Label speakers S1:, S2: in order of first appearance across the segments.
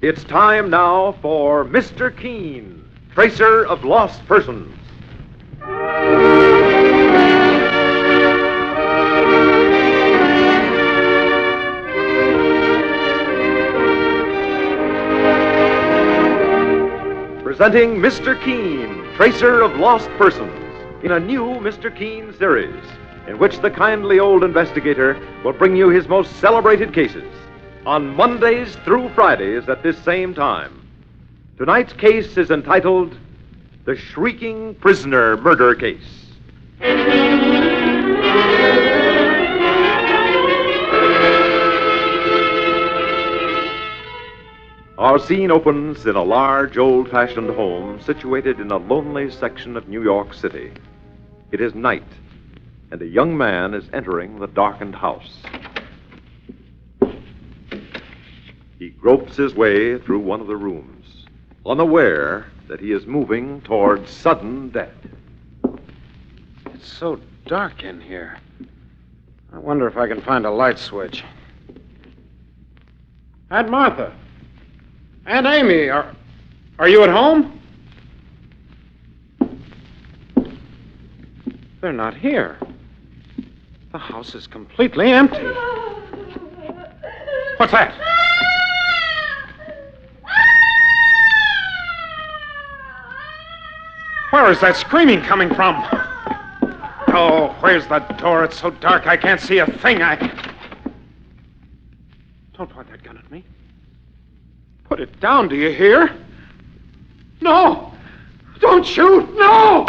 S1: It's time now for Mr. Keen, Tracer of Lost Persons. Presenting Mr. Keen, Tracer of Lost Persons, in a new Mr. Keen series, in which the kindly old investigator will bring you his most celebrated cases on Mondays through Fridays at this same time. Tonight's case is entitled The Shrieking Prisoner Murder Case. Our scene opens in a large, old-fashioned home situated in a lonely section of New York City. It is night, and a young man is entering the darkened house. He gropes his way through one of the rooms, unaware that he is moving toward sudden death.
S2: It's so dark in here. I wonder if I can find a light switch. Aunt Martha. Aunt Amy, are you at home? They're not here. The house is completely empty. What's that? Where is that screaming coming from? Oh, where's the door? It's so dark I can't see a thing. Don't point that gun at me. Put it down, do you hear? No! Don't shoot! No!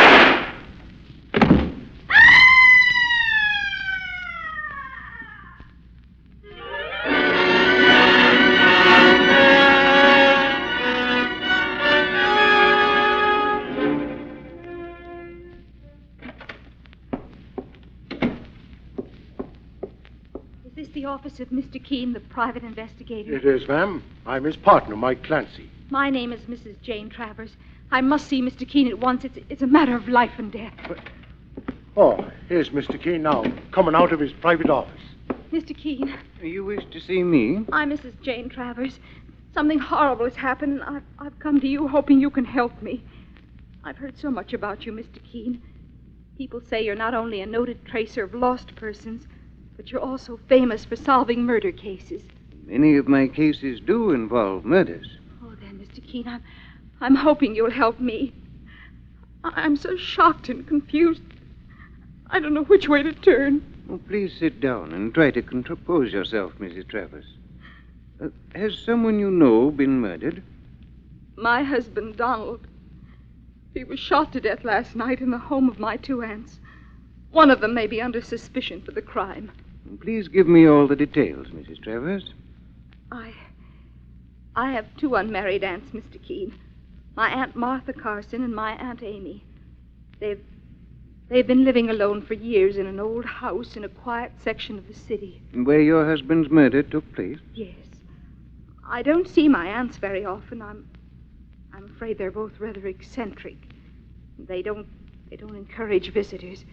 S3: Is this the office of Mr. Keen, the private investigator?
S4: It is, ma'am. I'm his partner, Mike Clancy.
S3: My name is Mrs. Jane Travers. I must see Mr. Keen at once. It's a matter of life and death.
S4: Oh, here's Mr. Keen now, coming out of his private office.
S3: Mr. Keen.
S2: You wish to see me?
S3: I'm Mrs. Jane Travers. Something horrible has happened, and I've come to you hoping you can help me. I've heard so much about you, Mr. Keen. People say you're not only a noted tracer of lost persons, but you're also famous for solving murder cases.
S5: Many of my cases do involve murders.
S3: Oh, then, Mr. Keen, I'm hoping you'll help me. I'm so shocked and confused. I don't know which way to turn.
S5: Oh, please sit down and try to compose yourself, Mrs. Travers. Has someone you know been murdered?
S3: My husband, Donald. He was shot to death last night in the home of my two aunts. One of them may be under suspicion for the crime.
S5: Please give me all the details, Mrs. Travers.
S3: I have two unmarried aunts, Mr. Keen. My Aunt Martha Carson and my Aunt Amy. They've been living alone for years in an old house in a quiet section of the city.
S5: Where your husband's murder took place?
S3: Yes. I don't see my aunts very often. I'm afraid they're both rather eccentric. They don't encourage visitors.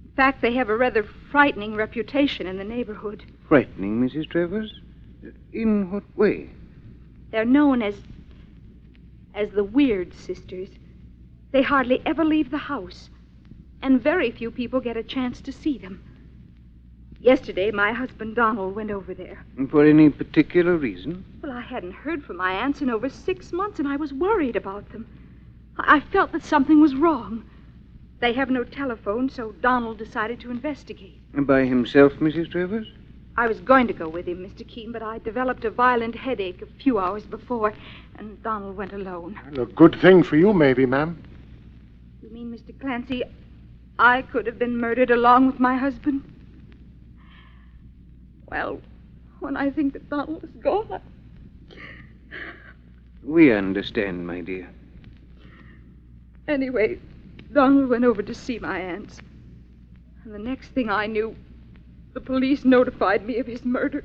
S3: In fact, they have a rather frightening reputation in the neighborhood.
S5: Frightening, Mrs. Travers? In what way?
S3: They're known as the Weird Sisters. They hardly ever leave the house, and very few people get a chance to see them. Yesterday, my husband Donald went over there.
S5: For any particular reason?
S3: Well, I hadn't heard from my aunts in over 6 months, and I was worried about them. I felt that something was wrong. They have no telephone, so Donald decided to investigate.
S5: By himself, Mrs. Travers?
S3: I was going to go with him, Mr. Keen, but I developed a violent headache a few hours before, and Donald went alone.
S4: A good thing for you, maybe, ma'am.
S3: You mean, Mr. Clancy, I could have been murdered along with my husband? Well, when I think that Donald is gone...
S5: We understand, my dear.
S3: Anyway, Donald went over to see my aunts. And the next thing I knew, the police notified me of his murder.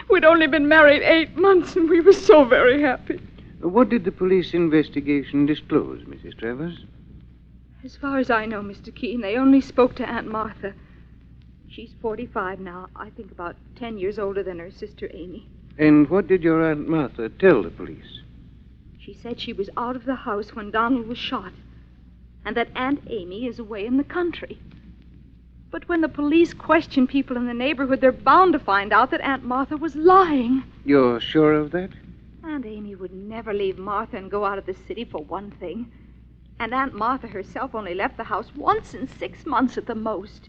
S3: We'd only been married 8 months, and we were so very happy.
S5: What did the police investigation disclose, Mrs. Travers?
S3: As far as I know, Mr. Keen, they only spoke to Aunt Martha. She's 45 now, I think about 10 years older than her sister Amy.
S5: And what did your Aunt Martha tell the police?
S3: She said she was out of the house when Donald was shot, and that Aunt Amy is away in the country. But when the police question people in the neighborhood, they're bound to find out that Aunt Martha was lying.
S5: You're sure of that?
S3: Aunt Amy would never leave Martha and go out of the city for one thing. And Aunt Martha herself only left the house once in 6 months at the most.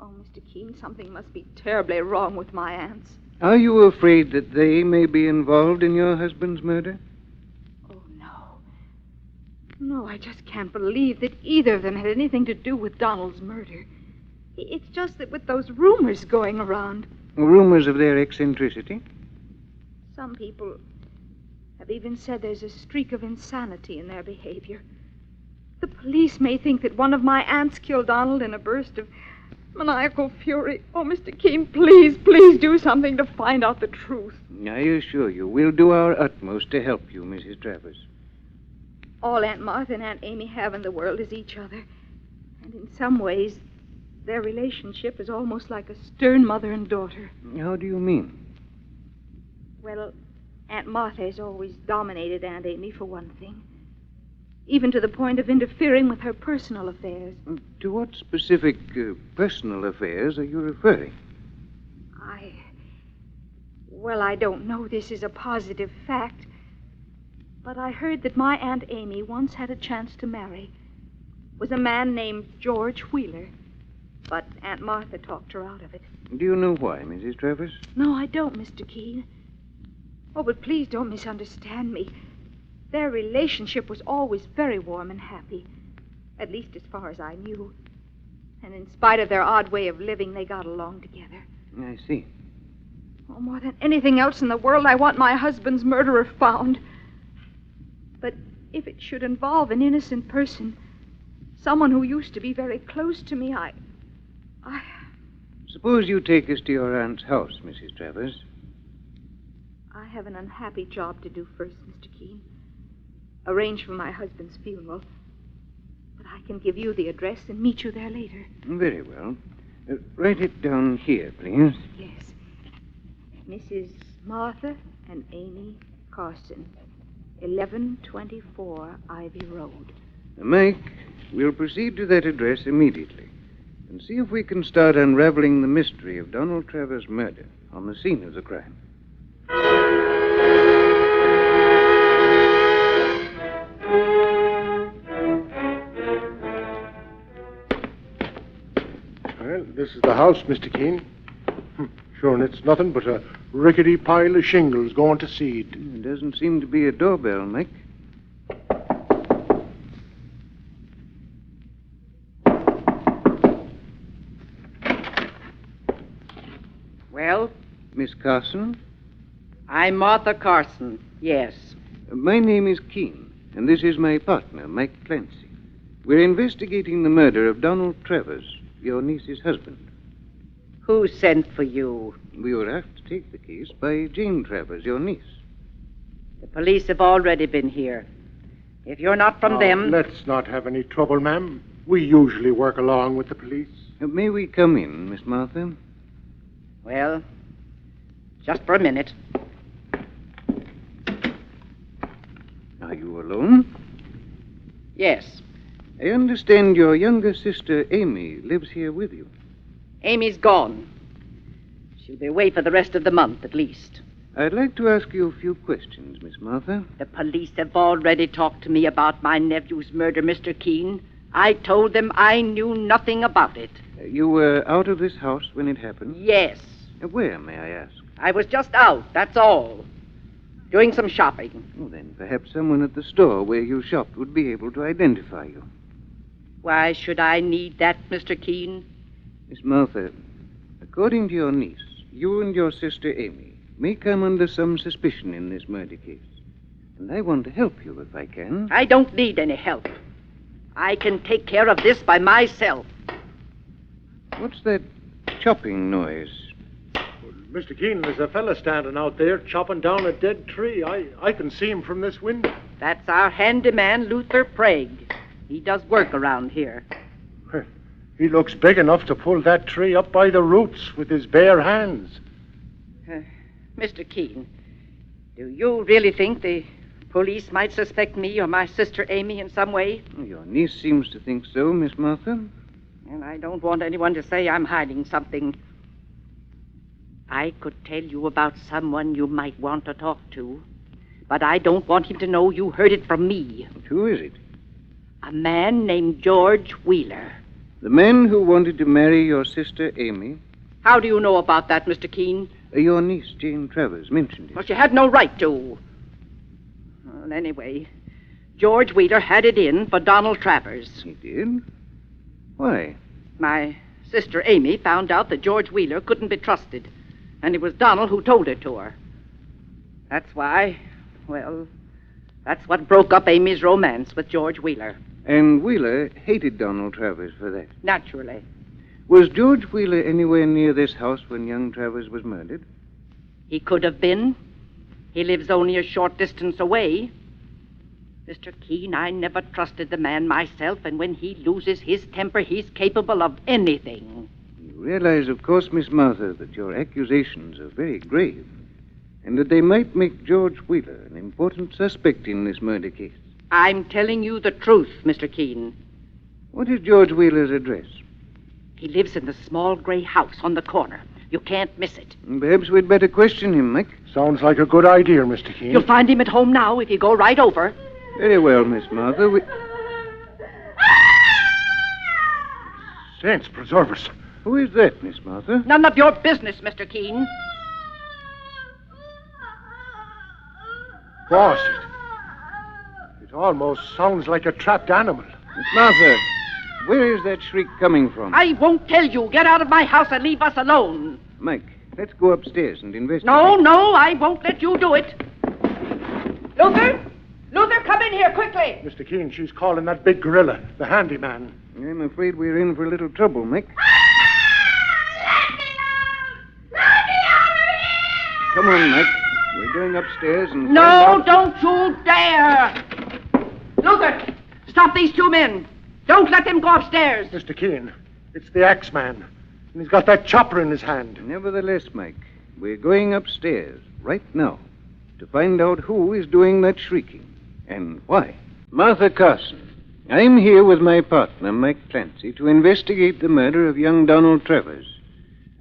S3: Oh, Mr. Keen, something must be terribly wrong with my aunts.
S5: Are you afraid that they may be involved in your husband's murder?
S3: Oh, no. No, I just can't believe that either of them had anything to do with Donald's murder. It's just that with those rumors going around...
S5: Rumors of their eccentricity?
S3: Some people have even said there's a streak of insanity in their behavior. The police may think that one of my aunts killed Donald in a burst of maniacal fury. Oh, Mr. Keen, please do something to find out the truth.
S5: I assure you, we'll do our utmost to help you, Mrs. Travers.
S3: All Aunt Martha and Aunt Amy have in the world is each other. And in some ways, their relationship is almost like a stern mother and daughter.
S5: How do you mean?
S3: Well, Aunt Martha has always dominated Aunt Amy, for one thing. Even to the point of interfering with her personal affairs.
S5: To what specific personal affairs are you referring?
S3: Well, I don't know this is a positive fact, but I heard that my Aunt Amy once had a chance to marry. Was a man named George Wheeler, but Aunt Martha talked her out of it.
S5: Do you know why, Mrs. Travers?
S3: No, I don't, Mr. Keen. Oh, but please don't misunderstand me. Their relationship was always very warm and happy, at least as far as I knew. And in spite of their odd way of living, they got along together.
S5: I see.
S3: Oh, more than anything else in the world, I want my husband's murderer found. But if it should involve an innocent person, someone who used to be very close to me, I...
S5: Suppose you take us to your aunt's house, Mrs. Travers.
S3: I have an unhappy job to do first, Mr. Keen. Arrange for my husband's funeral. But I can give you the address and meet you there later.
S5: Very well. Write it down here, please.
S3: Yes. Mrs. Martha and Amy Carson, 1124 Ivy Road.
S5: Mike, we'll proceed to that address immediately and see if we can start unraveling the mystery of Donald Travers' murder on the scene of the crime.
S4: Well, this is the house, Mr. Keen. Sure, and it's nothing but a rickety pile of shingles going to seed.
S5: There doesn't seem to be a doorbell, Mike.
S6: Well?
S5: Miss Carson?
S6: I'm Martha Carson, yes.
S5: My name is Keen, and this is my partner, Mike Clancy. We're investigating the murder of Donald Travers, your niece's husband.
S6: Who sent for you?
S5: We were asked to take the case by Jane Travers, your niece.
S6: The police have already been here. If you're not from them...
S4: Let's not have any trouble, ma'am. We usually work along with the police.
S5: May we come in, Miss Martha?
S6: Well, just for a minute.
S5: Are you alone?
S6: Yes.
S5: I understand your younger sister, Amy, lives here with you.
S6: Amy's gone. She'll be away for the rest of the month, at least.
S5: I'd like to ask you a few questions, Miss Martha.
S6: The police have already talked to me about my nephew's murder, Mr. Keen. I told them I knew nothing about it.
S5: You were out of this house when it happened?
S6: Yes.
S5: Where, may I ask?
S6: I was just out, that's all. Doing some shopping.
S5: Well, then perhaps someone at the store where you shopped would be able to identify you.
S6: Why should I need that, Mr. Keen?
S5: Miss Martha, according to your niece, you and your sister Amy may come under some suspicion in this murder case. And I want to help you if I can.
S6: I don't need any help. I can take care of this by myself.
S5: What's that chopping noise?
S4: Well, Mr. Keen, there's a fella standing out there chopping down a dead tree. I can see him from this window.
S6: That's our handyman, Luther Prague. He does work around here.
S4: He looks big enough to pull that tree up by the roots with his bare hands.
S6: Mr. Keen, do you really think the police might suspect me or my sister Amy in some way?
S5: Your niece seems to think so, Miss Martha.
S6: And I don't want anyone to say I'm hiding something. I could tell you about someone you might want to talk to, but I don't want him to know you heard it from me.
S5: Who is it?
S6: A man named George Wheeler.
S5: The man who wanted to marry your sister Amy?
S6: How do you know about that, Mr. Keen?
S5: Your niece, Jane Travers, mentioned it.
S6: Well, she had no right to. Well, anyway, George Wheeler had it in for Donald Travers.
S5: He did? Why?
S6: My sister Amy found out that George Wheeler couldn't be trusted, and it was Donald who told it to her. That's why, well, that's what broke up Amy's romance with George Wheeler.
S5: And Wheeler hated Donald Travers for that.
S6: Naturally.
S5: Was George Wheeler anywhere near this house when young Travers was murdered?
S6: He could have been. He lives only a short distance away. Mr. Keen, I never trusted the man myself, and when he loses his temper, he's capable of anything.
S5: You realize, of course, Miss Martha, that your accusations are very grave, and that they might make George Wheeler an important suspect in this murder case.
S6: I'm telling you the truth, Mr. Keen.
S5: What is George Wheeler's address?
S6: He lives in the small gray house on the corner. You can't miss it.
S5: Perhaps we'd better question him, Mike.
S4: Sounds like a good idea, Mr. Keen.
S6: You'll find him at home now if you go right over.
S5: Very well, Miss Martha.
S4: Saints preserve us.
S5: Who is that, Miss Martha?
S6: None of your business, Mr. Keen.
S4: Boss, it almost sounds like a trapped animal.
S5: Miss Martha, where is that shriek coming from?
S6: I won't tell you. Get out of my house and leave us alone.
S5: Mike, let's go upstairs and investigate.
S6: No, I won't let you do it. Luther? Luther, come in here quickly.
S4: Mr. Keen, she's calling that big gorilla, the handyman.
S5: I'm afraid we're in for a little trouble, Mike.
S7: Let me out! Let me out of here!
S5: Come on, Mike. We're going upstairs and...
S6: No, don't you dare! Luther, stop these two men. Don't let them go upstairs.
S4: Mr. Keen, it's the Axeman. And he's got that chopper in his hand.
S5: Nevertheless, Mike, we're going upstairs right now to find out who is doing that shrieking and why. Martha Carson, I'm here with my partner, Mike Clancy, to investigate the murder of young Donald Travers.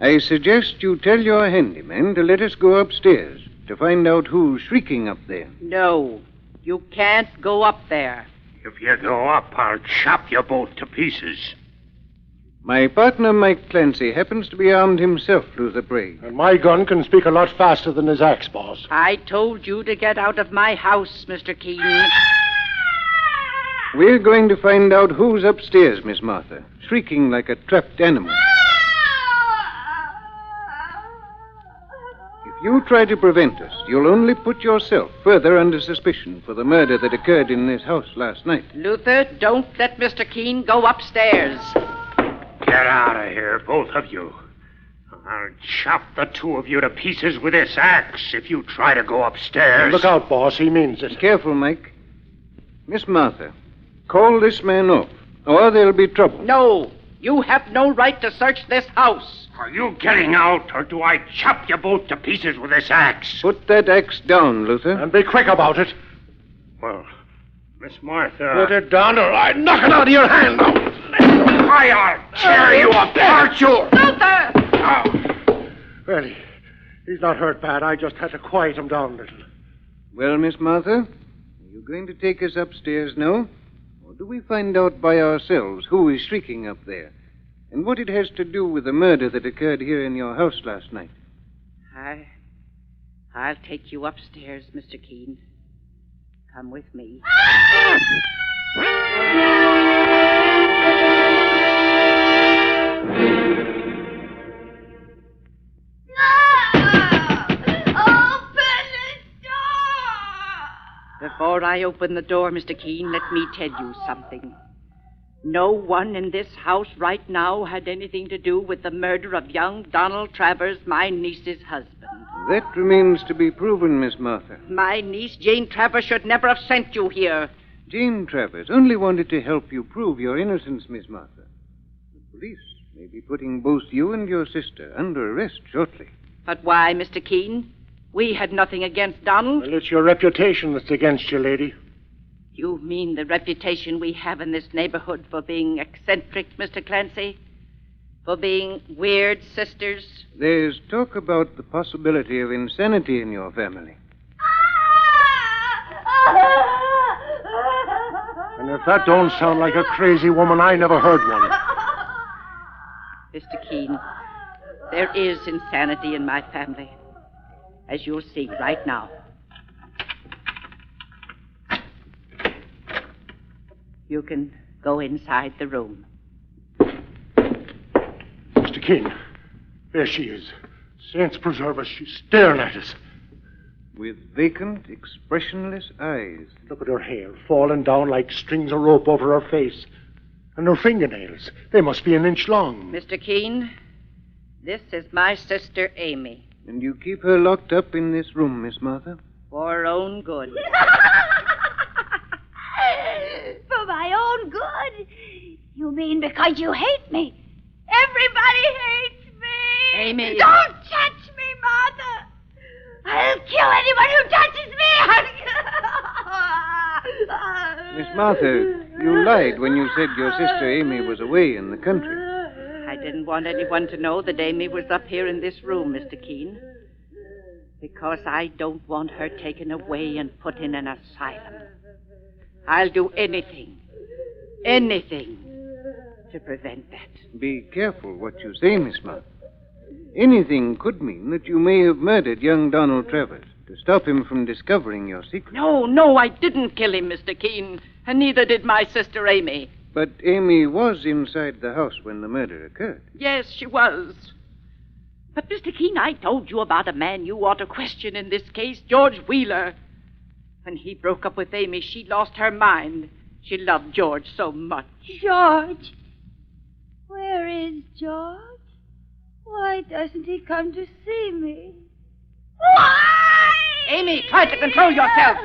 S5: I suggest you tell your handyman to let us go upstairs to find out who's shrieking up there.
S6: No, you can't go up there.
S2: If you go up, I'll chop you both to pieces.
S5: My partner, Mike Clancy, happens to be armed himself, Luther Bragg.
S4: And my gun can speak a lot faster than his axe, boss.
S6: I told you to get out of my house, Mr. Keen.
S5: We're going to find out who's upstairs, Miss Martha, shrieking like a trapped animal. If you try to prevent us, you'll only put yourself further under suspicion for the murder that occurred in this house last night.
S6: Luther, don't let Mr. Keen go upstairs.
S2: Get out of here, both of you. I'll chop the two of you to pieces with this axe if you try to go upstairs.
S4: Look out, boss. He means it.
S5: Careful, Mike. Miss Martha, call this man off, or there'll be trouble.
S6: No, you have no right to search this house.
S2: Are you getting out, or do I chop you both to pieces with this axe?
S5: Put that axe down, Luther.
S4: And be quick about it.
S2: Well, Miss Martha...
S4: Put it down or I knock it out of your hand.
S2: I'll tear you apart, you...
S6: Luther!
S2: Oh.
S4: Well, he's not hurt bad. I just had to quiet him down a little.
S5: Well, Miss Martha, are you going to take us upstairs now? Or do we find out by ourselves who is shrieking up there? And what it has to do with the murder that occurred here in your house last night?
S6: I'll take you upstairs, Mr. Keen. Come with me. Before I open the door, Mr. Keen, let me tell you something. No one in this house right now had anything to do with the murder of young Donald Travers, my niece's husband.
S5: That remains to be proven, Miss Martha.
S6: My niece, Jane Travers, should never have sent you here.
S5: Jane Travers only wanted to help you prove your innocence, Miss Martha. The police may be putting both you and your sister under arrest shortly.
S6: But why, Mr. Keen? We had nothing against Donald.
S4: Well, it's your reputation that's against you, lady.
S6: You mean the reputation we have in this neighborhood for being eccentric, Mr. Clancy? For being weird sisters?
S5: There's talk about the possibility of insanity in your family.
S4: And if that don't sound like a crazy woman, I never heard one.
S6: Mr. Keen, there is insanity in my family, as you'll see right now. You can go inside the room.
S4: Mr. Keen, there she is. Saints preserve us, she's staring at us.
S5: With vacant, expressionless eyes.
S4: Look at her hair, falling down like strings of rope over her face. And her fingernails, they must be an inch long.
S6: Mr. Keen, this is my sister Amy.
S5: And you keep her locked up in this room, Miss Martha?
S6: For her own good.
S7: For my own good? You mean because you hate me? Everybody hates me.
S6: Amy.
S7: Don't touch me, Martha. I'll kill anyone who touches me.
S5: Miss Martha, you lied when you said your sister Amy was away in the country.
S6: I didn't want anyone to know that Amy was up here in this room, Mr. Keen. Because I don't want her taken away and put in an asylum. I'll do anything to prevent that.
S5: Be careful what you say, Miss Martha. Anything could mean that you may have murdered young Donald Travers to stop him from discovering your secret.
S6: No, I didn't kill him, Mr. Keen, and neither did my sister Amy.
S5: But Amy was inside the house when the murder occurred.
S6: Yes, she was. But, Mr. Keen, I told you about a man you ought to question in this case, George Wheeler. When he broke up with Amy, she lost her mind. She loved George so much.
S7: George? Where is George? Why doesn't he come to see me? Why?
S6: Amy, try to control yourself.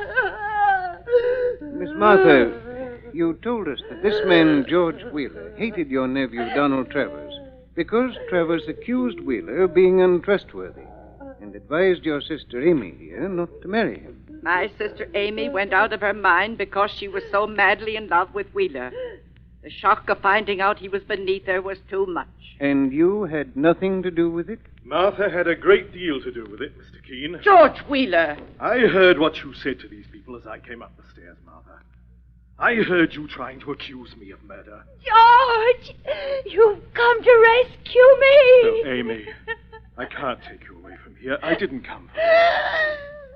S5: Miss Martha, you told us that this man, George Wheeler, hated your nephew, Donald Travers, because Travers accused Wheeler of being untrustworthy and advised your sister Amy here not to marry him.
S6: My sister Amy went out of her mind because she was so madly in love with Wheeler. The shock of finding out he was beneath her was too much.
S5: And you had nothing to do with it?
S8: Martha had a great deal to do with it, Mr. Keen.
S6: George Wheeler!
S8: I heard what you said to these people as I came up the stairs, Martha. I heard you trying to accuse me of murder.
S7: George! You've come to rescue me!
S8: No, Amy, I can't take you away from here. I didn't come for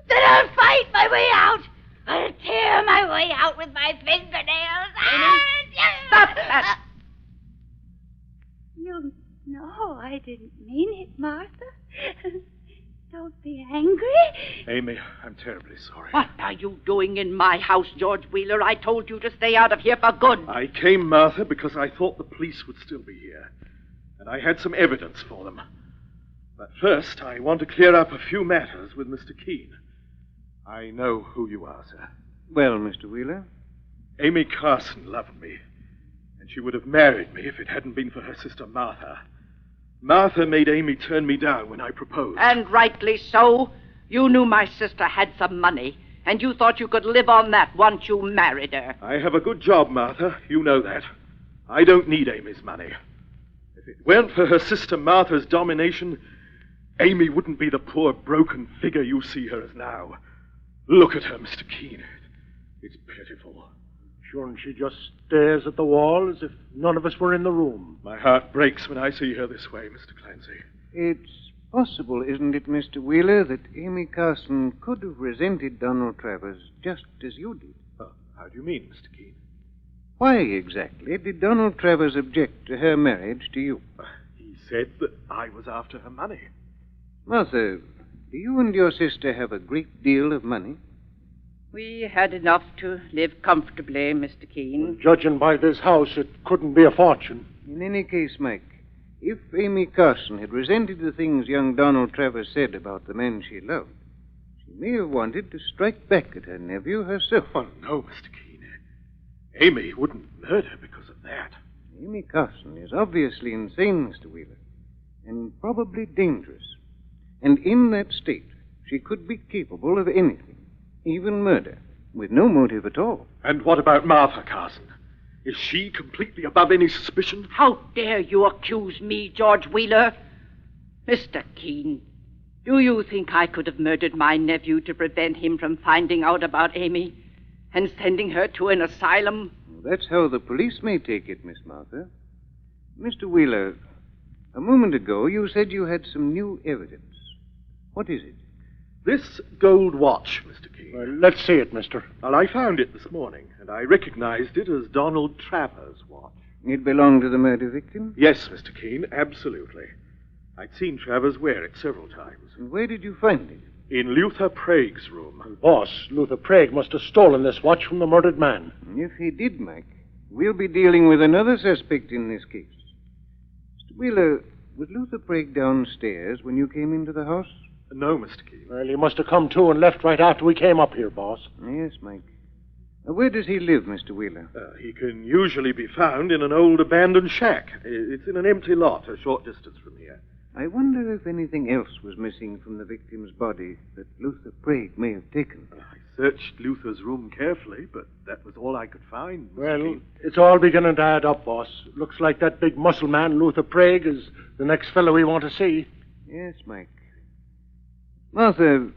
S7: Then I'll fight my way out. I'll tear my way out with my fingernails.
S6: Stop that!
S7: You know I didn't mean it, Martha. Don't be angry.
S8: Amy, I'm terribly sorry.
S6: What are you doing in my house, George Wheeler? I told you to stay out of here for good.
S8: I came, Martha, because I thought the police would still be here. And I had some evidence for them. But first, I want to clear up a few matters with Mr. Keen. I know who you are, sir.
S5: Well, Mr. Wheeler?
S8: Amy Carson loved me. And she would have married me if it hadn't been for her sister Martha. Martha made Amy turn me down when I proposed.
S6: And rightly so. You knew my sister had some money, and you thought you could live on that once you married her.
S8: I have a good job, Martha. You know that. I don't need Amy's money. If it weren't for her sister Martha's domination, Amy wouldn't be the poor, broken figure you see her as now. Look at her, Mr. Keen. It's pitiful.
S4: Sure, and she just stares at the wall as if none of us were in the room.
S8: My heart breaks when I see her this way, Mr. Clancy.
S5: It's possible, isn't it, Mr. Wheeler, that Amy Carson could have resented Donald Travers just as you did?
S8: Oh, how do you mean, Mr. Keen?
S5: Why exactly did Donald Travers object to her marriage to you?
S8: He said that I was after her money.
S5: Martha, do you and your sister have a great deal of money?
S6: We had enough to live comfortably, Mr. Keen.
S4: Judging by this house, it couldn't be a fortune.
S5: In any case, Mike, if Amy Carson had resented the things young Donald Travers said about the men she loved, she may have wanted to strike back at her nephew herself.
S8: Oh, no, Mr. Keen. Amy wouldn't murder because of that.
S5: Amy Carson is obviously insane, Mr. Wheeler, and probably dangerous. And in that state, She could be capable of anything, even murder, with no motive at all.
S8: And what about Martha, Carson? Is she completely above any suspicion?
S6: How dare you accuse me, George Wheeler? Mr. Keen, do you think I could have murdered my nephew to prevent him from finding out about Amy and sending her to an asylum?
S5: That's how the police may take it, Miss Martha. Mr. Wheeler, a moment ago you said you had some new evidence. What is it?
S8: This gold watch, Mr. Keen.
S4: Well, let's see it, mister.
S8: Well, I found it this morning, and I recognized it as Donald Travers' watch.
S5: It belonged to the murder victim?
S8: Yes, Mr. Keen, absolutely. I'd seen Travers wear it several times.
S5: And where did you find it?
S8: In Luther Prague's room.
S4: Boss, Luther Prague must have stolen this watch from the murdered man.
S5: If he did, Mike, we'll be dealing with another suspect in this case. Mr. Wheeler, was Luther Prague downstairs when you came into the house?
S8: No, Mr. Keen.
S4: Well, he must have come to and left right after we came up here, boss.
S5: Yes, Mike. Where does he live, Mr. Wheeler?
S8: He can usually be found in an old abandoned shack. It's in an empty lot a short distance from here.
S5: I wonder if anything else was missing from the victim's body that Luther Prague may have taken.
S8: I searched Luther's room carefully, but that was all I could find, Mr.
S4: Well,
S8: Keen.
S4: it's all beginning to add up, boss. Looks like that big muscle man, Luther Prague, is the next fellow we want to see.
S5: Yes, Mike. Martha,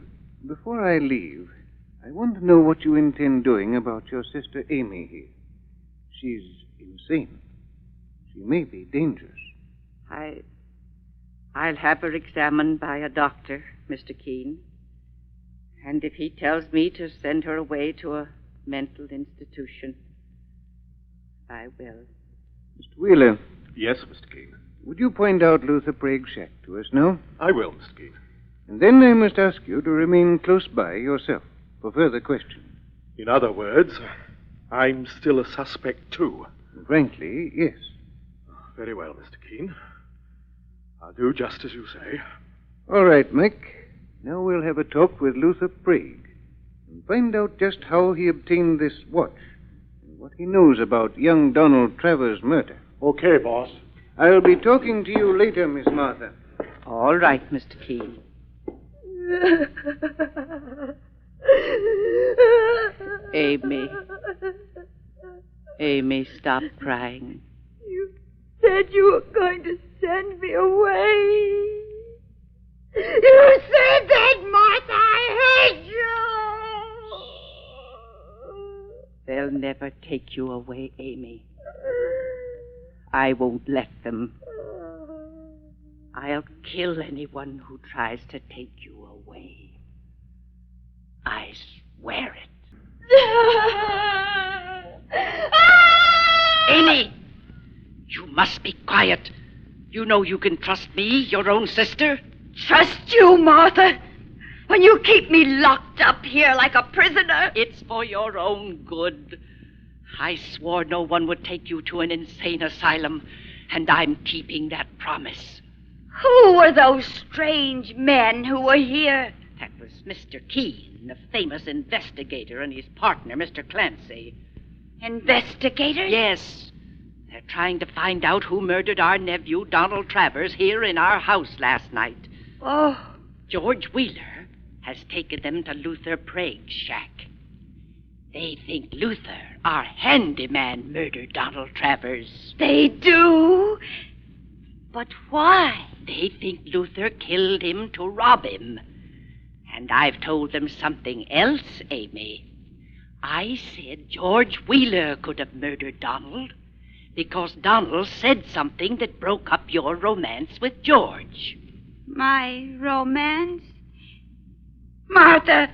S5: before I leave, I want to know what you intend doing about your sister Amy here. She's insane. She may be dangerous.
S6: I'll have her examined by a doctor, Mr. Keen. And if he tells me to send her away to a mental institution, I will.
S5: Mr. Wheeler.
S8: Yes, Mr. Keen.
S5: Would you point out Luther Prague's shack to us now?
S8: I will, Mr. Keen.
S5: And then I must ask you to remain close by yourself for further questioning.
S8: In other words, I'm still a suspect, too.
S5: Frankly, yes.
S8: Very well, Mr. Keen. I'll do just as you say.
S5: All right, Mick. Now we'll have a talk with Luther Prague and find out just how he obtained this watch and what he knows about young Donald Travers' murder.
S4: Okay, boss.
S5: I'll be talking to you later, Miss Martha.
S6: All right, Mr. Keen. Amy, stop crying.
S7: You said you were going to send me away. You said that, Martha. I hate you.
S6: They'll never take you away, Amy. I won't let them. I'll kill anyone who tries to take you away. I swear it. Amy! You must be quiet. You know you can trust me, your own sister.
S7: Trust you, Martha? When you keep me locked up here like a prisoner?
S6: It's for your own good. I swore no one would take you to an insane asylum, and I'm keeping that promise.
S7: Who were those strange men who were here?
S6: That was Mr. Keen, the famous investigator, and his partner, Mr. Clancy.
S7: Investigators?
S6: Yes. They're trying to find out who murdered our nephew, Donald Travers, here in our house last night.
S7: Oh.
S6: George Wheeler has taken them to Luther Prague's shack. They think Luther, our handyman, murdered Donald Travers.
S7: They do? But why?
S6: They think Luther killed him to rob him. And I've told them something else, Amy. I said George Wheeler could have murdered Donald because Donald said something that broke up your romance with George.
S7: My romance? Martha,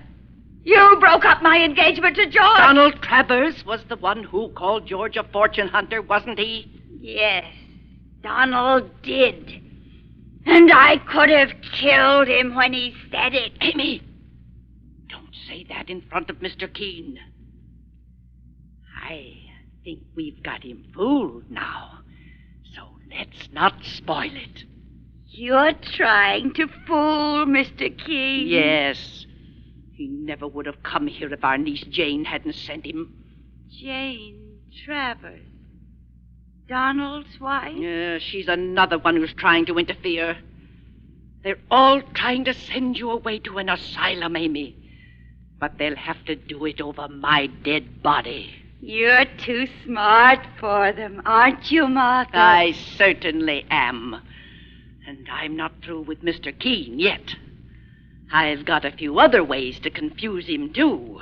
S7: you broke up my engagement to George.
S6: Donald Travers was the one who called George a fortune hunter, wasn't he?
S7: Yes, Donald did. And I could have killed him when he said it.
S6: Amy, don't say that in front of Mr. Keen. I think we've got him fooled now, so let's not spoil it.
S7: You're trying to fool Mr. Keen.
S6: Yes. He never would have come here if our niece Jane hadn't sent him.
S7: Jane Travers. Donald's wife?
S6: She's another one who's trying to interfere. They're all trying to send you away to an asylum, Amy. But they'll have to do it over my dead body.
S7: You're too smart for them, aren't you, Martha?
S6: I certainly am. And I'm not through with Mr. Keen yet. I've got a few other ways to confuse him, too.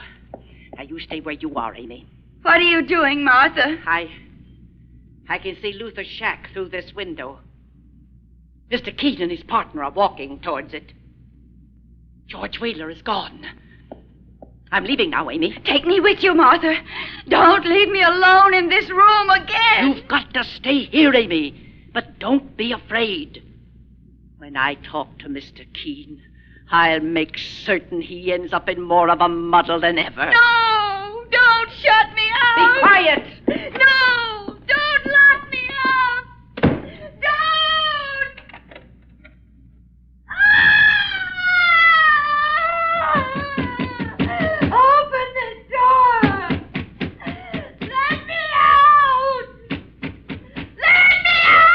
S6: Now, you stay where you are, Amy.
S7: What are you doing, Martha?
S6: I can see Luther's shack through this window. Mr. Keen and his partner are walking towards it. George Wheeler is gone. I'm leaving now, Amy.
S7: Take me with you, Martha. Don't leave me alone in this room again.
S6: You've got to stay here, Amy. But don't be afraid. When I talk to Mr. Keen, I'll make certain he ends up in more of a muddle than ever.
S7: No! Don't shut me out!
S6: Be quiet!
S7: No! Don't lock me up! Don't! Open the door! Let me out! Let me out!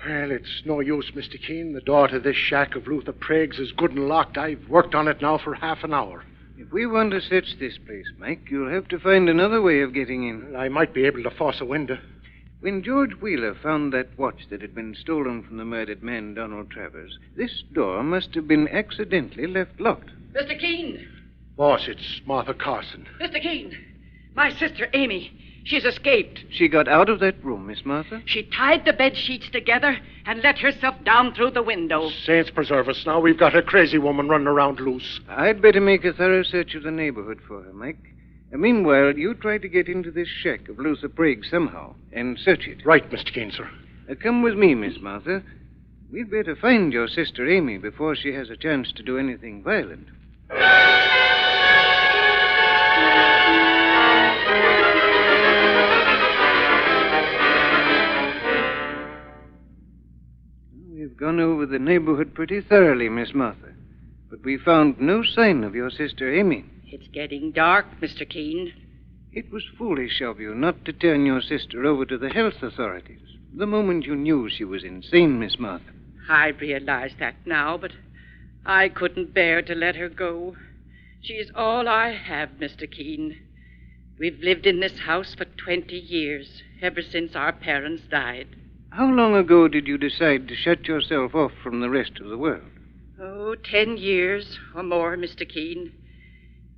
S4: Well, it's no use, Mr. Keen. The door to this shack of Luther Prague's is good and locked. I've worked on it now for half an hour.
S5: If we want to search this place, Mike, you'll have to find another way of getting in.
S4: I might be able to force a window.
S5: When George Wheeler found that watch that had been stolen from the murdered man, Donald Travers, this door must have been accidentally left locked.
S6: Mr. Keen!
S4: Boss, it's Martha Carson.
S6: Mr. Keen! My sister, Amy. She's escaped.
S5: She got out of that room, Miss Martha?
S6: She tied the bed sheets together and let herself down through the window.
S4: Saints preserve us. Now we've got a crazy woman running around loose.
S5: I'd better make a thorough search of the neighborhood for her, Mike. And meanwhile, you try to get into this shack of Luther Prague somehow and search it.
S4: Right, Mr. Keen, sir.
S5: Come with me, Miss Martha. We'd better find your sister Amy before she has a chance to do anything violent. We've gone over the neighborhood pretty thoroughly, Miss Martha. But we found no sign of your sister Amy.
S6: It's getting dark, Mr. Keen.
S5: It was foolish of you not to turn your sister over to the health authorities the moment you knew she was insane, Miss Martha.
S6: I realize that now, but I couldn't bear to let her go. She is all I have, Mr. Keen. We've lived in this house for 20 years, ever since our parents died.
S5: How long ago did you decide to shut yourself off from the rest of the world?
S6: Oh, 10 years or more, Mr. Keen.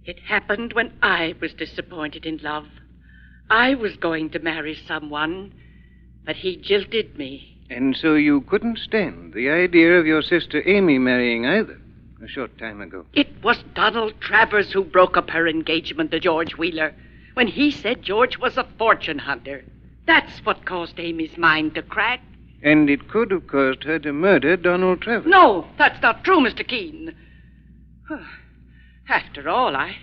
S6: It happened when I was disappointed in love. I was going to marry someone, but he jilted me.
S5: And so you couldn't stand the idea of your sister Amy marrying either, a short time ago.
S6: It was Donald Travers who broke up her engagement to George Wheeler when he said George was a fortune hunter. That's what caused Amy's mind to crack.
S5: And it could have caused her to murder Donald Travers.
S6: No, that's not true, Mr. Keen. After all, I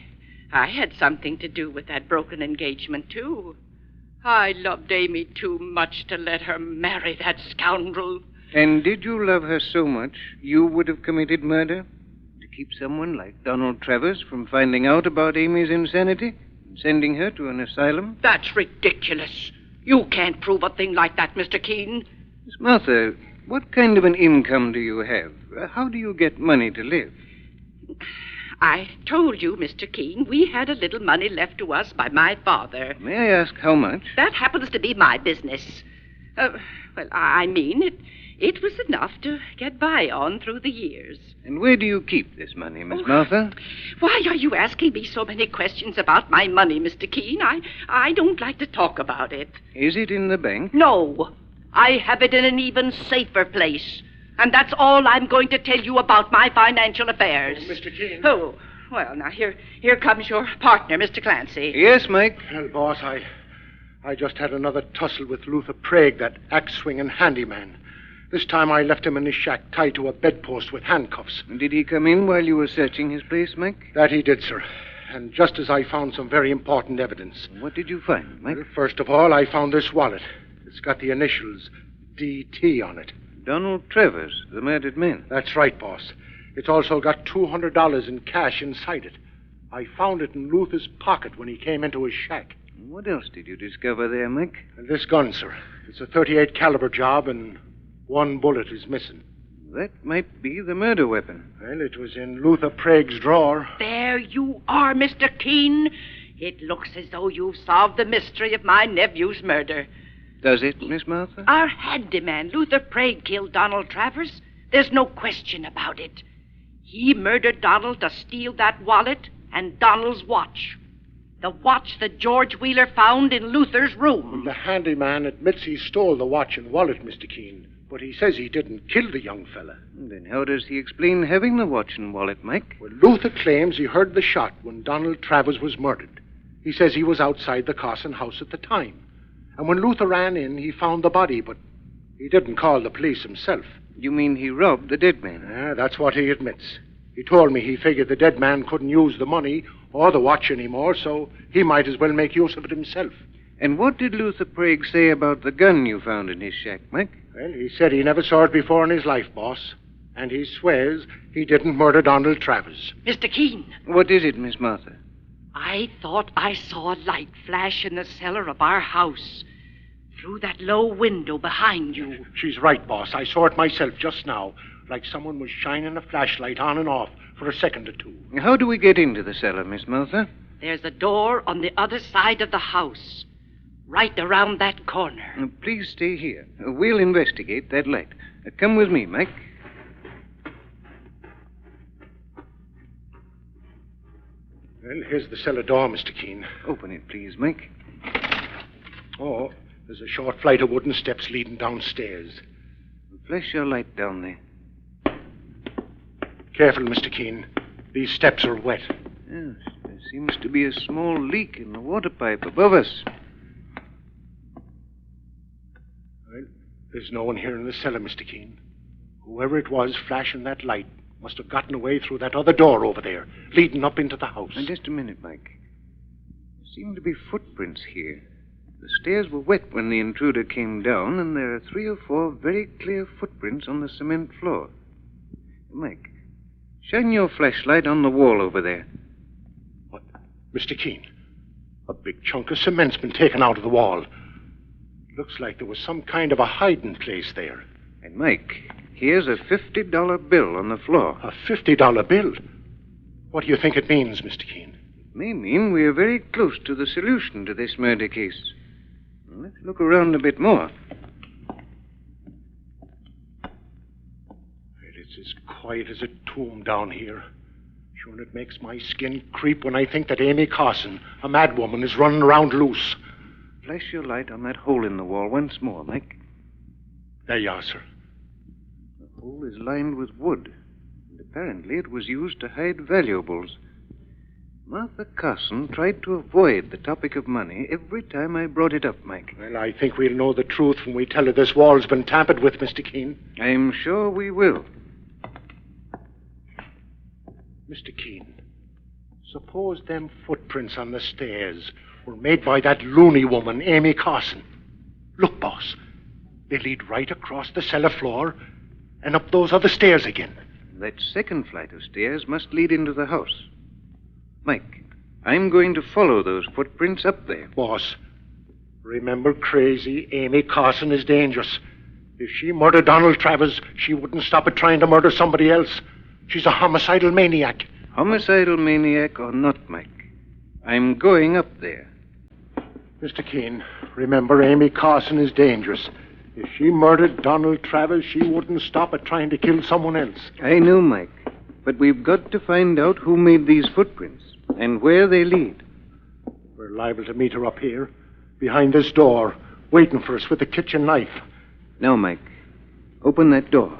S6: had something to do with that broken engagement, too. I loved Amy too much to let her marry that scoundrel.
S5: And did you love her so much you would have committed murder? To keep someone like Donald Travers from finding out about Amy's insanity and sending her to an asylum?
S6: That's ridiculous. You can't prove a thing like that, Mr. Keen.
S5: Miss Martha, what kind of an income do you have? How do you get money to live?
S6: I told you, Mr. Keen, we had a little money left to us by my father.
S5: May I ask how much?
S6: That happens to be my business. It was enough to get by on through the years.
S5: And where do you keep this money, Miss Martha?
S6: Why are you asking me so many questions about my money, Mr. Keen? I don't like to talk about it.
S5: Is it in the bank?
S6: No. I have it in an even safer place. And that's all I'm going to tell you about my financial affairs.
S4: Oh, Mr. Keen.
S6: Oh, well, now, here comes your partner, Mr. Clancy.
S5: Yes, Mike?
S4: Well, boss, I just had another tussle with Luther Prague, that axe-swinging handyman. This time I left him in his shack tied to a bedpost with handcuffs.
S5: Did he come in while you were searching his place, Mike?
S4: That he did, sir. And just as I found some very important evidence.
S5: What did you find, Mike?
S4: Well, first of all, I found this wallet. It's got the initials DT on it.
S5: Donald Travers, the murdered man.
S4: That's right, boss. It's also got $200 in cash inside it. I found it in Luther's pocket when he came into his shack.
S5: What else did you discover there, Mike?
S4: And this gun, sir. It's a .38 caliber job, and one bullet is missing.
S5: That might be the murder weapon.
S4: Well, it was in Luther Prague's drawer.
S6: There you are, Mr. Keen. It looks as though you've solved the mystery of my nephew's murder.
S5: Does it, Miss Martha?
S6: Our handyman, Luther Prague, killed Donald Travers. There's no question about it. He murdered Donald to steal that wallet and Donald's watch. The watch that George Wheeler found in Luther's room.
S4: The handyman admits he stole the watch and wallet, Mr. Keen, but he says he didn't kill the young fella.
S5: Then how does he explain having the watch and wallet, Mike?
S4: Well, Luther claims he heard the shot when Donald Travers was murdered. He says he was outside the Carson house at the time. And when Luther ran in, he found the body, but he didn't call the police himself.
S5: You mean he robbed the dead man?
S4: Yeah, that's what he admits. He told me he figured the dead man couldn't use the money or the watch anymore, so he might as well make use of it himself.
S5: And what did Luther Prague say about the gun you found in his shack, Mike?
S4: Well, he said he never saw it before in his life, boss. And he swears he didn't murder Donald Travers.
S6: Mr. Keen.
S5: What is it, Miss Martha?
S6: I thought I saw a light flash in the cellar of our house. Through that low window behind you.
S4: She's right, boss. I saw it myself just now. Like someone was shining a flashlight on and off for a second or two.
S5: How do we get into the cellar, Miss Martha?
S6: There's a door on the other side of the house. Right around that corner.
S5: Please stay here. We'll investigate that light. Come with me, Mike.
S4: Well, here's the cellar door, Mr. Keen.
S5: Open it, please, Mike.
S4: Oh, there's a short flight of wooden steps leading downstairs.
S5: Flash your light down there.
S4: Careful, Mr. Keen. These steps are wet.
S5: Yes, there seems to be a small leak in the water pipe above us.
S4: Well, there's no one here in the cellar, Mr. Keen. Whoever it was flashing that light must have gotten away through that other door over there, leading up into the house.
S5: Now, just a minute, Mike. There seem to be footprints here. The stairs were wet when the intruder came down, and there are 3 or 4 very clear footprints on the cement floor. Mike, shine your flashlight on the wall over there.
S4: What? Mr. Keen, a big chunk of cement's been taken out of the wall. Looks like there was some kind of a hiding place there.
S5: And, Mike, here's a $50 bill on the floor.
S4: A $50 bill? What do you think it means, Mr. Keen?
S5: It may mean we are very close to the solution to this murder case. Let's look around a bit more.
S4: It's as quiet as a tomb down here. Sure, it makes my skin creep when I think that Amy Carson, a madwoman, is running around loose.
S5: Flash your light on that hole in the wall once more, Mike.
S4: There you are, sir.
S5: The hole is lined with wood, and apparently it was used to hide valuables. Martha Carson tried to avoid the topic of money every time I brought it up, Mike.
S4: Well, I think we'll know the truth when we tell her this wall's been tampered with, Mr. Keen.
S5: I'm sure we will.
S4: Mr. Keen, suppose them footprints on the stairs were made by that loony woman, Amy Carson. Look, boss, they lead right across the cellar floor and up those other stairs again.
S5: That second flight of stairs must lead into the house. Mike, I'm going to follow those footprints up there.
S4: Boss, remember crazy Amy Carson is dangerous. If she murdered Donald Travers, she wouldn't stop at trying to murder somebody else. She's a homicidal maniac.
S5: Homicidal maniac or not, Mike, I'm going up there.
S4: Mr. Keen, remember Amy Carson is dangerous. If she murdered Donald Travers, she wouldn't stop at trying to kill someone else.
S5: I know, Mike, but we've got to find out who made these footprints and where they lead.
S4: We're liable to meet her up here, behind this door, waiting for us with the kitchen knife.
S5: Now, Mike, open that door.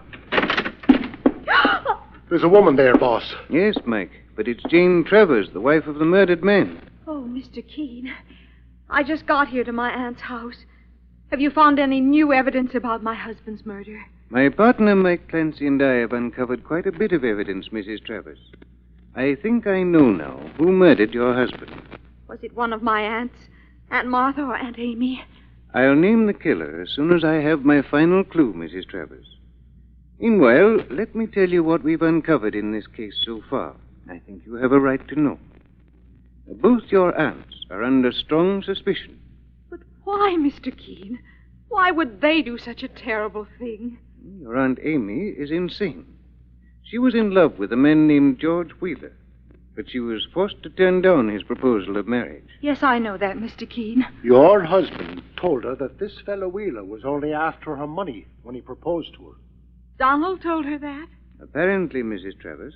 S4: There's a woman there, boss.
S5: Yes, Mike, but it's Jane Travers, the wife of the murdered man.
S3: Oh, Mr. Keen, I just got here to my aunt's house. Have you found any new evidence about my husband's murder?
S5: My partner, Mike Clancy, and I have uncovered quite a bit of evidence, Mrs. Travers. I think I know now who murdered your husband.
S3: Was it one of my aunts? Aunt Martha or Aunt Amy?
S5: I'll name the killer as soon as I have my final clue, Mrs. Travers. Meanwhile, let me tell you what we've uncovered in this case so far. I think you have a right to know. Both your aunts are under strong suspicion.
S3: But why, Mr. Keen? Why would they do such a terrible thing?
S5: Your Aunt Amy is insane. She was in love with a man named George Wheeler, but she was forced to turn down his proposal of marriage.
S3: Yes, I know that, Mr. Keen.
S4: Your husband told her that this fellow Wheeler was only after her money when he proposed to her.
S3: Donald told her that?
S5: Apparently, Mrs. Travers.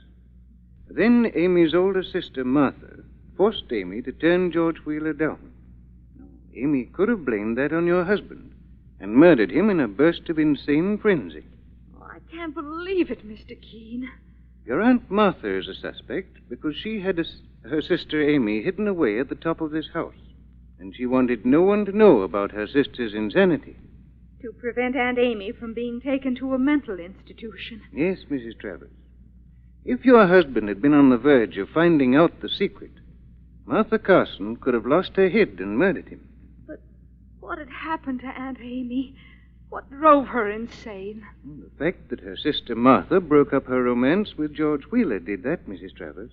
S5: Then Amy's older sister, Martha, forced Amy to turn George Wheeler down. Now, Amy could have blamed that on your husband and murdered him in a burst of insane frenzy.
S3: Oh, I can't believe it, Mr. Keen.
S5: Your Aunt Martha is a suspect because she had her sister Amy hidden away at the top of this house, and she wanted no one to know about her sister's insanity.
S3: To prevent Aunt Amy from being taken to a mental institution.
S5: Yes, Mrs. Travers. If your husband had been on the verge of finding out the secret, Martha Carson could have lost her head and murdered him.
S3: But what had happened to Aunt Amy? What drove her insane?
S5: The fact that her sister Martha broke up her romance with George Wheeler did that, Mrs. Travers.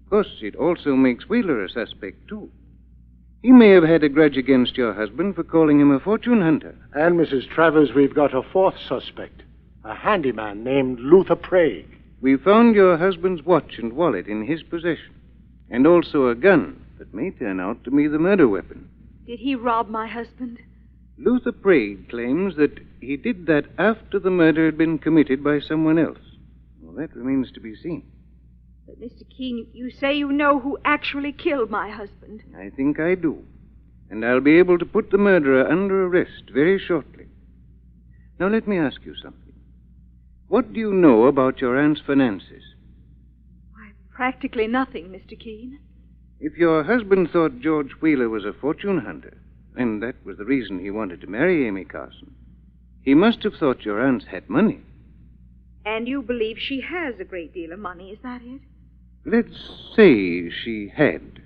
S5: Of course, it also makes Wheeler a suspect, too. He may have had a grudge against your husband for calling him a fortune hunter.
S4: And, Mrs. Travers, we've got a fourth suspect, a handyman named Luther Prague.
S5: We found your husband's watch and wallet in his possession, and also a gun that may turn out to be the murder weapon.
S3: Did he rob my husband?
S5: Luther Prague claims that he did that after the murder had been committed by someone else. Well, that remains to be seen.
S3: But, Mr. Keen, you say you know who actually killed my husband.
S5: I think I do. And I'll be able to put the murderer under arrest very shortly. Now, let me ask you something. What do you know about your aunt's finances?
S3: Why, practically nothing, Mr. Keen.
S5: If your husband thought George Wheeler was a fortune hunter, and that was the reason he wanted to marry Amy Carson, he must have thought your aunt had money.
S3: And you believe she has a great deal of money, is that it?
S5: Let's say she had.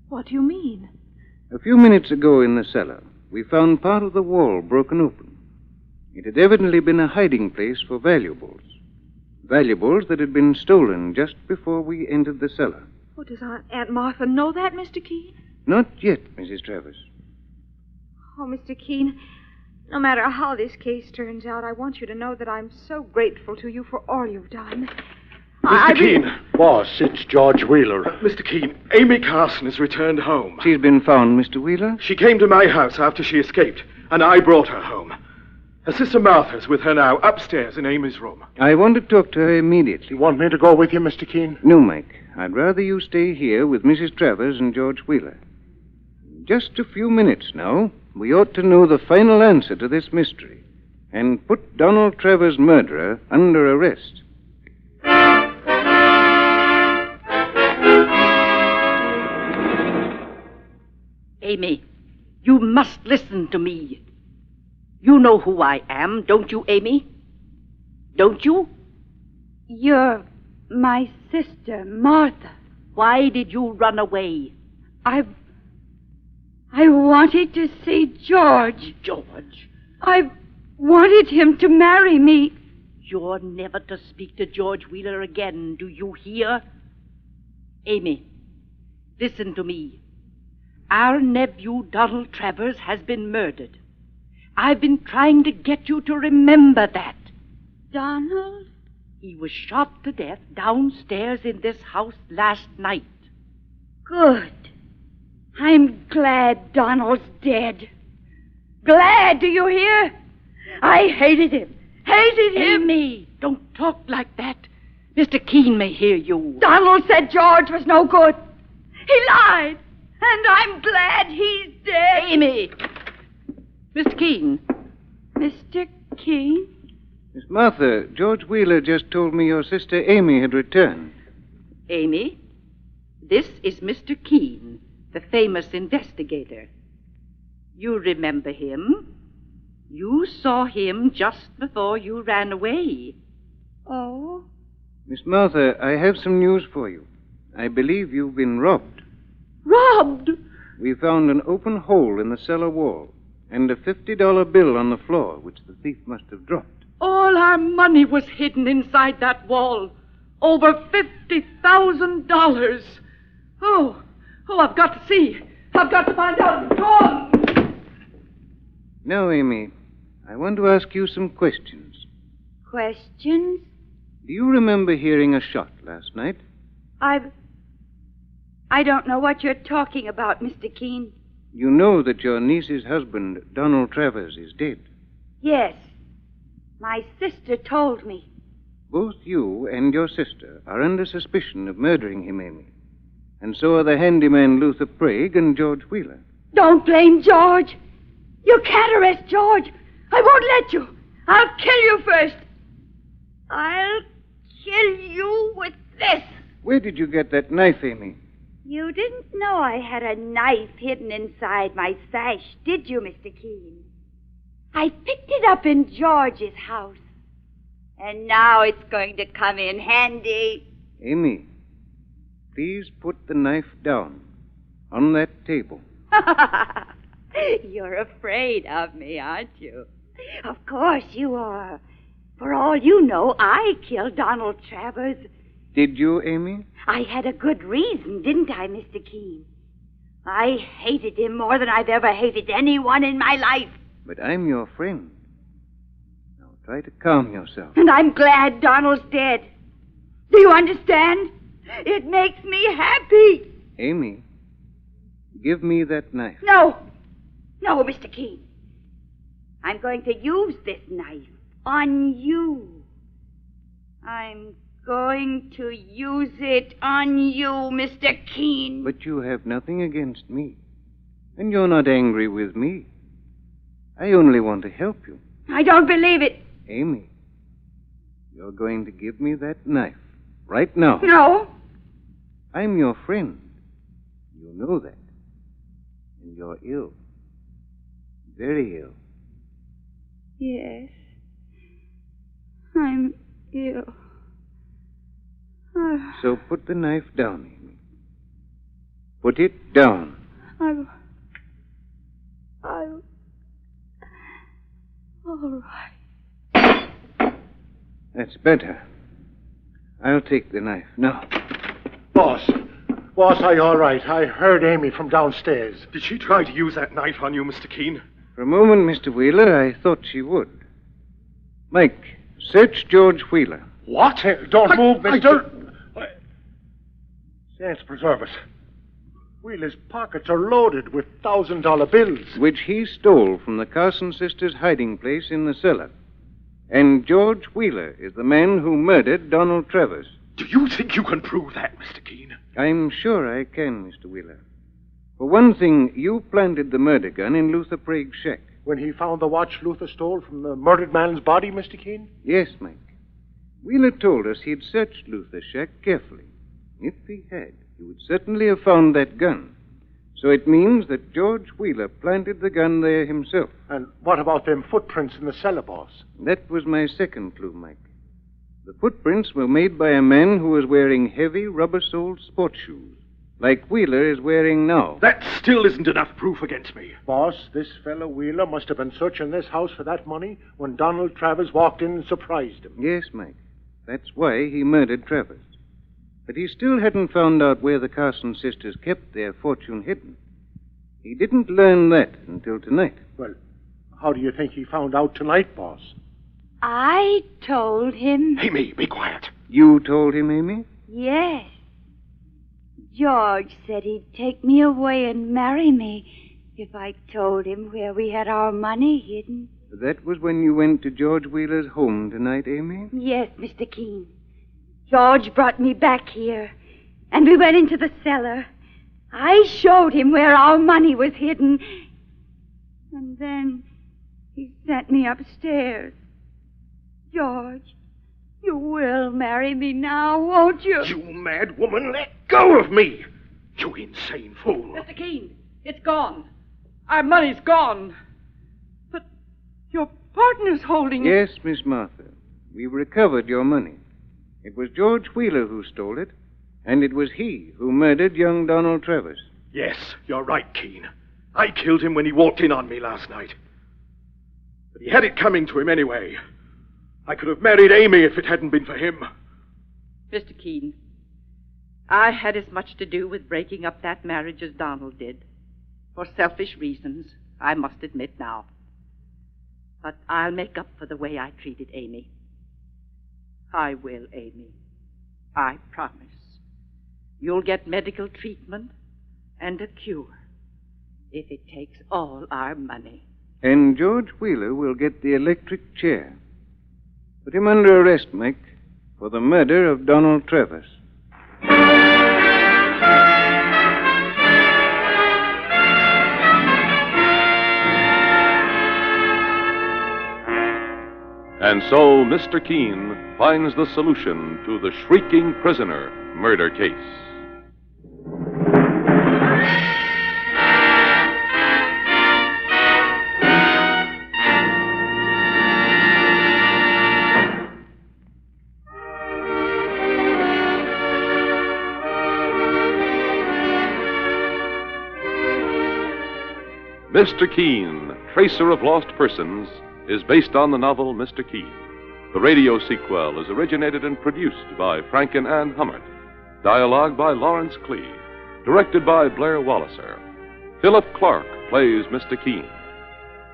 S3: What do you mean?
S5: A few minutes ago in the cellar, we found part of the wall broken open. It had evidently been a hiding place for valuables. Valuables that had been stolen just before we entered the cellar.
S3: Oh, does Aunt Martha know that, Mr. Keen?
S5: Not yet, Mrs. Travers.
S3: Oh, Mr. Keen, no matter how this case turns out, I want you to know that I'm so grateful to you for all you've done.
S8: Mr. Keen.
S4: Boss, it's George Wheeler.
S8: Mr. Keen, Amy Carson has returned home.
S5: She's been found, Mr. Wheeler?
S8: She came to my house after she escaped, and I brought her home. Her sister Martha's with her now, upstairs in Amy's room.
S5: I want to talk to her immediately.
S4: You want me to go with you, Mr. Keen?
S5: No, Mike. I'd rather you stay here with Mrs. Travers and George Wheeler. Just a few minutes now, we ought to know the final answer to this mystery and put Donald Travers' murderer under arrest.
S6: Amy, you must listen to me. You know who I am, don't you, Amy? Don't you?
S7: You're my sister, Martha.
S6: Why did you run away?
S7: I wanted to see George.
S6: George?
S7: I wanted him to marry me.
S6: You're never to speak to George Wheeler again, do you hear? Amy, listen to me. Our nephew, Donald Travers, has been murdered. I've been trying to get you to remember that.
S7: Donald?
S6: He was shot to death downstairs in this house last night.
S7: Good. I'm glad Donald's dead. Glad, do you hear? I hated him. Hated him.
S6: Amy, don't talk like that. Mr. Keen may hear you.
S7: Donald said George was no good. He lied. And I'm glad he's dead.
S6: Amy! Mr. Keen.
S7: Mr. Keen?
S5: Miss Martha, George Wheeler just told me your sister Amy had returned.
S6: Amy, this is Mr. Keen, the famous investigator. You remember him? You saw him just before you ran away.
S7: Oh?
S5: Miss Martha, I have some news for you. I believe you've been robbed.
S7: Robbed?
S5: We found an open hole in the cellar wall and a $50 bill on the floor, which the thief must have dropped.
S6: All our money was hidden inside that wall. Over $50,000. Oh, Oh, I've got to see. I've got to find out. Go on.
S5: Now, Amy, I want to ask you some questions.
S7: Questions?
S5: Do you remember hearing a shot last night?
S7: I don't know what you're talking about, Mr. Keen.
S5: You know that your niece's husband, Donald Travers, is dead.
S7: Yes. My sister told me.
S5: Both you and your sister are under suspicion of murdering him, Amy. And so are the handyman Luther Prague and George Wheeler.
S7: Don't blame George. You can't arrest George. I won't let you. I'll kill you first. I'll kill you with this.
S5: Where did you get that knife, Amy?
S7: You didn't know I had a knife hidden inside my sash, did you, Mr. Keen? I picked it up in George's house. And now it's going to come in handy.
S5: Amy, please put the knife down on that table.
S7: You're afraid of me, aren't you? Of course you are. For all you know, I killed Donald Travers.
S5: Did you, Amy?
S7: I had a good reason, didn't I, Mr. Keen? I hated him more than I've ever hated anyone in my life.
S5: But I'm your friend. Now try to calm yourself.
S7: And I'm glad Donald's dead. Do you understand? It makes me happy.
S5: Amy, give me that knife.
S7: No. No, Mr. Keen. I'm going to use this knife on you. I'm going to use it on you, Mr. Keen.
S5: But you have nothing against me. And you're not angry with me. I only want to help you.
S7: I don't believe it.
S5: Amy, you're going to give me that knife right now.
S7: No.
S5: I'm your friend. You know that. And you're ill. Very ill.
S7: Yes. I'm ill.
S5: So put the knife down, Amy. Put it down.
S7: All right.
S5: That's better. I'll take the knife now.
S4: Boss, are you all right? I heard Amy from downstairs.
S8: Did she try to use that knife on you, Mr. Keen?
S5: For a moment, Mr. Wheeler, I thought she would. Mike, search George Wheeler.
S4: What? Don't move, Mr.
S8: I don't...
S4: Saints preserve us. Wheeler's pockets are loaded with $1,000 bills.
S5: Which he stole from the Carson sisters' hiding place in the cellar. And George Wheeler is the man who murdered Donald Travers.
S8: Do you think you can prove that, Mr. Keen?
S5: I'm sure I can, Mr. Wheeler. For one thing, you planted the murder gun in Luther Prague's shack.
S4: When he found the watch Luther stole from the murdered man's body, Mr. Keen?
S5: Yes, Mike. Wheeler told us he'd searched Luther's shack carefully. If he had, he would certainly have found that gun. So it means that George Wheeler planted the gun there himself.
S4: And what about them footprints in the cellar, boss?
S5: That was my second clue, Mike. The footprints were made by a man who was wearing heavy, rubber-soled sports shoes, like Wheeler is wearing now.
S8: That still isn't enough proof against me.
S4: Boss, this fellow Wheeler must have been searching this house for that money when Donald Travers walked in and surprised him.
S5: Yes, Mike. That's why he murdered Travers. But he still hadn't found out where the Carson sisters kept their fortune hidden. He didn't learn that until tonight.
S4: Well, how do you think he found out tonight, boss?
S7: I told him.
S8: Amy, be quiet.
S5: You told him, Amy?
S7: Yes. George said he'd take me away and marry me if I told him where we had our money hidden.
S5: That was when you went to George Wheeler's home tonight, Amy?
S7: Yes, Mr. Keen. George brought me back here, and we went into the cellar. I showed him where our money was hidden, and then he sent me upstairs. George, you will marry me now, won't you?
S8: You mad woman, let go of me! You insane fool!
S6: Mr. Keen, it's gone. Our money's gone. But your partner's holding it.
S5: Yes, Miss Martha. We've recovered your money. It was George Wheeler who stole it, and it was he who murdered young Donald Travers.
S8: Yes, you're right, Keen. I killed him when he walked in on me last night. But he had it coming to him anyway. I could have married Amy if it hadn't been for him.
S6: Mr. Keen, I had as much to do with breaking up that marriage as Donald did. For selfish reasons, I must admit now. But I'll make up for the way I treated Amy. I will, Amy. I promise. You'll get medical treatment and a cure if it takes all our money.
S5: And George Wheeler will get the electric chair. Put him under arrest, Mike, for the murder of Donald Travers.
S1: And so Mr. Keen finds the solution to the Shrieking Prisoner murder case. Mr. Keen, Tracer of Lost Persons, is based on the novel Mr. Keen. The radio sequel is originated and produced by Franken and Hummert. Dialogue by Lawrence Clee. Directed by Blair Walliser. Philip Clarke plays Mr. Keen.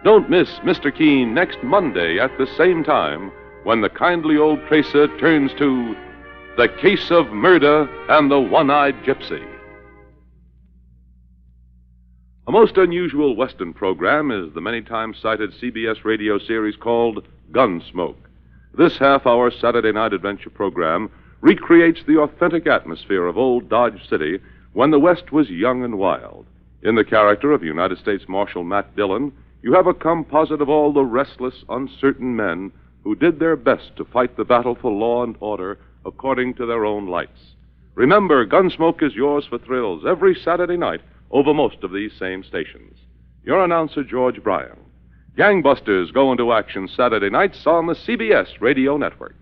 S1: Don't miss Mr. Keen next Monday at the same time when the kindly old tracer turns to The Case of Murder and the One-Eyed Gypsy. A most unusual Western program is the many times cited CBS radio series called Gunsmoke. This half-hour Saturday night adventure program recreates the authentic atmosphere of old Dodge City when the West was young and wild. In the character of United States Marshal Matt Dillon, you have a composite of all the restless, uncertain men who did their best to fight the battle for law and order according to their own lights. Remember, Gunsmoke is yours for thrills every Saturday night over most of these same stations. Your announcer, George Bryan. Gangbusters go into action Saturday nights on the CBS Radio Network.